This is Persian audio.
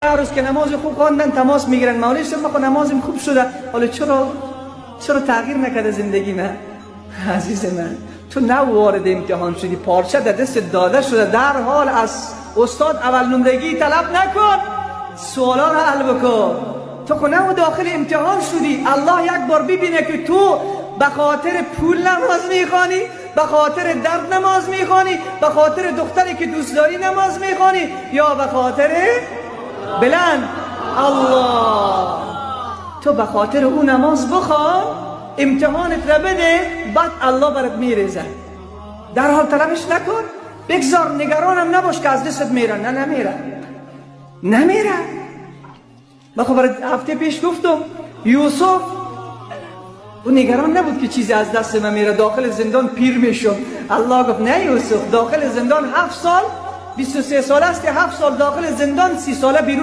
هر روز که نماز خوب خواندن تماس میگیرن مولوی صاحب ما نمازم خوب شده، حالا چرا تغییر نکرده زندگی من؟ عزیز من، تو نه وارد امتحان شدی، پارچه در دست داده شده، در حال از استاد اول نمرگی طلب نکن، سوالا را حل بکن. تو نه داخل امتحان شدی، الله یک بار ببینه که تو به خاطر پول نماز میخوانی، به خاطر درد نماز میخوانی، به خاطر دختری که دوست داری نماز میخوانی، یا به خاطر بلند الله. تو به خاطر اون نماز بخوان، امتحانت را بده، بعد الله برات میریزه. در حال طلبش نکن، بگذار، نگرانم نباش که از دستت میره. نه نمیره. من خب برای هفته پیش گفتم یوسف او نگران نبود که چیزی از دست من میره، داخل زندان پیر میشم. الله گفت نه یوسف، داخل زندان 7 سال، 23 سال است، 7 سال داخل زندان، 30 ساله بیرون